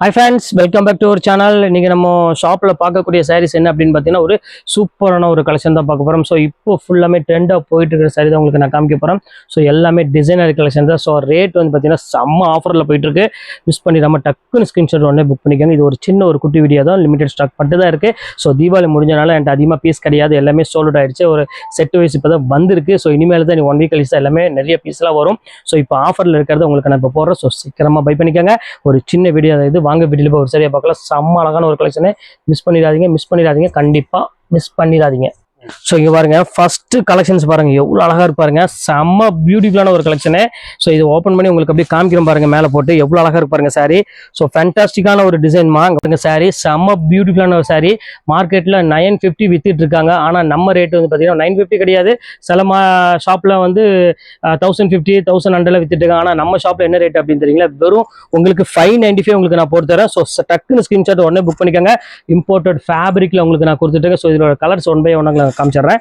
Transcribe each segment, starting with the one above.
Hi friends, welcome back to our channel. இன்னைக்கு நம்ம ஷாப்ல பார்க்கக்கூடிய sarees என்ன அப்படின்னு பார்த்தீங்கன்னா ஒரு சூப்பரான ஒரு கலெக்ஷன் தான் பார்க்க போறோம். ஸோ இப்போ ஃபுல்லாமே ட்ரெண்டாக போயிட்டு இருக்கிற சாரி தான் உங்களுக்கு நான் காமிக்க போறேன். ஸோ எல்லாமே டிசைனர் கலெக்ஷன் தான். ஸோ ரேட் வந்து பார்த்தீங்கன்னா செம்ம ஆஃபரில் போயிட்டு இருக்கு. மிஸ் பண்ணிடாம டக்குன்னு ஸ்கிரீன்ஷாட் உடனே புக் பண்ணிக்கோங்க. இது ஒரு சின்ன ஒரு குட்டி வீடியோ தான், லிமிடெட் ஸ்டாக் மட்டும் தான் இருக்கு. ஸோ தீபாவளி முடிஞ்சனால என்கிட்ட அதிகமாக பீஸ் கிடையாது, எல்லாமே சோல்ட் அவுட் ஆயிடுச்சு. ஒரு செட் வைஸ் இப்போ தான் வந்திருக்கு. ஸோ இனிமேல் தான் 1 வீக் கழிச்சு தான் எல்லாமே நிறைய பீஸ்லாம் வரும். ஸோ இப்போ ஆஃபரில் இருக்கிறது உங்களுக்கு நான் இப்போ போடுறேன். ஸோ சீக்கிரமாக பை பண்ணிக்கோங்க. ஒரு சின்ன வீடியோ இது, வாங்க வீடியோல போய் ஒரு சரியா பார்க்கலாம். செம்ம அழகான ஒரு கலெக்ஷனை மிஸ் பண்ணிடாதீங்க, கண்டிப்பா மிஸ் பண்ணிடாதீங்க. ஸோ இங்கே பாருங்க, ஃபர்ஸ்ட் கலெக்ஷன்ஸ் பாருங்க எவ்வளோ அழகா இருப்பாருங்க. செம்ம பியூட்டிஃபுல்லான ஒரு கலெக்ஷனு. ஸோ இது ஓப்பன் பண்ணி உங்களுக்கு அப்படியே காமிக்கிறோம் பாருங்க, மேலே போட்டு எவ்வளோ அழகா இருப்பாருங்க சாரி. ஸோ ஃபேண்டாஸ்டிக்கான ஒரு டிசைன்மா இங்கே சாரி, செம்ம பியூட்டிஃபுல்லான ஒரு சாரி. மார்க்கெட்டில் 950 வித்துட்டு இருக்காங்க. ஆனால் நம்ம ரேட் வந்து பார்த்தீங்கன்னா 950 கிடையாது. சில ஷாப்பில் வந்து 1050 1100 வித்துட்டு இருக்காங்க. ஆனால் நம்ம ஷாப்பில் என்ன ரேட் அப்படின்னு தெரியுங்களா, வெறும் உங்களுக்கு 595 உங்களுக்கு நான் போட்டு தரேன். ஸோ டக்குன்னு ஸ்கிரீன்ஷாட் உடனே புக் பண்ணிக்கோங்க. இம்போர்ட்டட் ஃபேப்ரிக்ல உங்களுக்கு நான் கொடுத்துட்டு. ஸோ இதோட கலர்ஸ் 1 by 1 காமிச்சிடுறேன்.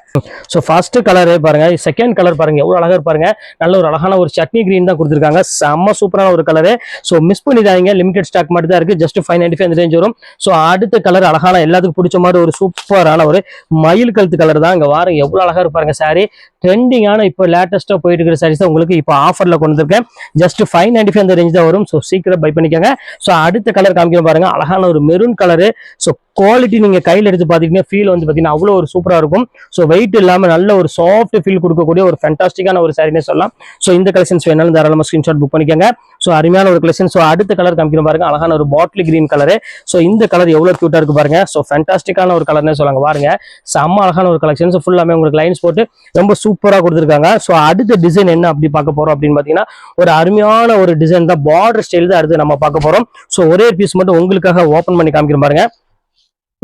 ஸோ ஃபர்ஸ்ட் கலர் பாருங்க, செகண்ட் கலர் பாருங்க எவ்வளவு அழகா இருப்பாருங்க. நல்ல ஒரு அழகான ஒரு சட்னி கிரீன் தான் கொடுத்துருக்காங்க. செம்ம சூப்பரான ஒரு கலரு. ஸோ மிஸ் பண்ணிடாதீங்க, லிமிடெட் ஸ்டாக் மட்டும் தான் இருக்கு. ஜஸ்ட் 595 அந்த ரேஞ்ச் வரும். ஸோ அடுத்த கலர் அழகான எல்லாத்துக்கும் பிடிச்ச மாதிரி ஒரு சூப்பரான ஒரு மயில் கழுத்து கலர் தான். இங்க வாரம் எவ்வளவு அழகா இருப்பாருங்க சாரி. ட்ரெண்டிங்கான இப்போ லேட்டஸ்டா போயிட்டு இருக்கிற சாரீஸ் தான் உங்களுக்கு இப்போ ஆஃபர்ல கொண்டு வந்திருக்கேன். ஜஸ்ட் 595 அந்த ரேஞ்ச் தான் வரும். ஸோ சீக்கிரம் பை பண்ணிக்கோங்க. ஸோ அடுத்த கலர் காமிக்க பாருங்க, அழகான ஒரு மெரூன் கலரு. ஸோ குவாலிட்டி நீங்க கையில் எடுத்து பாத்தீங்கன்னா ஃபீல் வந்து பாத்தீங்கன்னா அவ்வளோ ஒரு சூப்பரா இருக்கும். ஸோ வெயிட் இல்லாம நல்ல ஒரு சாஃப்ட் ஃபீல் கொடுக்கக்கூடிய ஒரு ஃபேண்டாஸ்டிக்கான ஒரு சாரினே சொல்லலாம். ஸோ இந்த கலெக்ஷன்ஸ் வேணாலும் தாராளமாக ஸ்கிரீன்ஷாட் புக் பண்ணிக்கோங்க. ஸோ அருமையான ஒரு கலெக்ஷன். ஸோ அடுத்த கலர் காமிக்கணும் பாருங்க, அழகான ஒரு பாட்டில் கிரீன் கலரு. ஸோ இந்த கலர் எவ்வளவு கியூட்டா இருக்கு பாருங்க. ஸோ ஃபேண்டாஸ்டிக்கான ஒரு கலர்னே சொல்லாங்க பாருங்க. செம்ம அழகான ஒரு கலெக்ஷன். ஸோ ஃபுல்லாமே உங்களுக்கு லைன்ஸ் போட்டு ரொம்ப சூப்பரா கொடுத்துருக்காங்க. ஸோ அடுத்த டிசைன் என்ன அப்படி பார்க்க போறோம் அப்படின்னு பாத்தீங்கன்னா ஒரு அருமையான ஒரு டிசைன் தான், பார்டர் ஸ்டைல் தான் அடுத்து நம்ம பார்க்க போறோம். ஸோ ஒரே பீஸ் மட்டும் உங்களுக்காக ஓப்பன் பண்ணி காமிக்கிறோம் பாருங்க.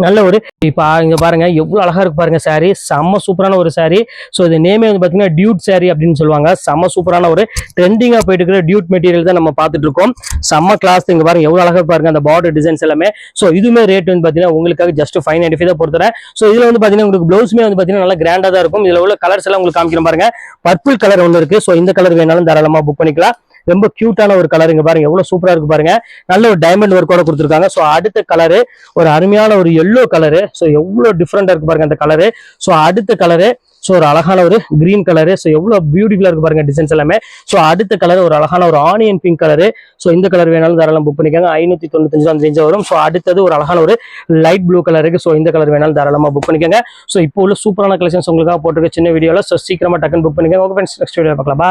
நல்ல ஒரு இப்ப இங்க பாருங்க எவ்வளவு அழகா இருக்கு பாருங்க சாரி. செம்ம சூப்பரான ஒரு சாரி. ஸோ இது நேமே வந்து பாத்தீங்கன்னா டியூட் சாரி அப்படின்னு சொல்லுவாங்க. செம்ம சூப்பரான ஒரு ட்ரெண்டிங்கா போயிட்டு இருக்கிற டியூட் மெட்டீரியல் தான் நம்ம பார்த்துட்டு இருக்கோம். செம்ம கிளாஸ். இங்க பாருங்க எவ்வளவு அழகா பாருங்க அந்த பார்டர் டிசைன்ஸ் எல்லாமே. ஸோ இதுமே ரேட் வந்து பாத்தீங்கன்னா உங்களுக்காக ஜஸ்ட் 595 தான் பொறுத்துறேன். ஸோ இதுல வந்து பாத்தீங்கன்னா உங்களுக்கு பிளவுஸ்மே வந்து பாத்தீங்கன்னா நல்லா கிராண்டா தான் இருக்கும். இதுல உள்ள கலர்ஸ் எல்லாம் உங்களுக்கு காமிக்கிறேன் பாருங்க. பர்பிள் கலர் ஒன்று இருக்கு. ஸோ இந்த கலர் வேணாலும் தாராளமா புக் பண்ணிக்கலாம். ரொம்ப கியூட்டான ஒரு கலர். இங்க பாருங்க எவ்வளவு சூப்பரா இருக்கு பாருங்க. நல்ல ஒரு டைமண்ட் ஒர்க்கோட கொடுத்துருக்காங்க. ஸோ அடுத்த கலரு ஒரு அருமையான ஒரு எல்லோ கலரு. ஸோ எவ்வளவு டிஃப்ரெண்டா இருக்கு பாருங்க அந்த கலரு. ஸோ அடுத்த கலரு ஸோ ஒரு அழகான ஒரு கிரீன் கலரு. ஸோ எவ்வளவு பியூட்டிஃபுல்லா இருக்கு பாருங்க டிசைன்ஸ் எல்லாமே. ஸோ அடுத்த கலர் ஒரு அழகான ஒரு ஆனியன் பிங்க் கலரு. ஸோ இந்த கலர் வேணாலும் தாராளம் புக் பண்ணிக்காங்க. 595 அந்த ரேஞ்ச் வரும். ஸோ அடுத்தது ஒரு அழகான ஒரு லைட் ப்ளூ கலர் இருக்கு. ஸோ இந்த கலர் வேணாலும் தாராளமா புக் பண்ணிக்கோங்க. ஸோ இப்போ உள்ள சூப்பரான கலெக்ஷன்ஸ் உங்களுக்காக போட்டுருக்க சின்ன வீடியோல. ஸோ சீக்கிரமா டக்குன்னு புக் பண்ணிக்கோங்க. ஓகே ஃப்ரெண்ட்ஸ், நெக்ஸ்ட் வீடியோ பார்க்கலாம்.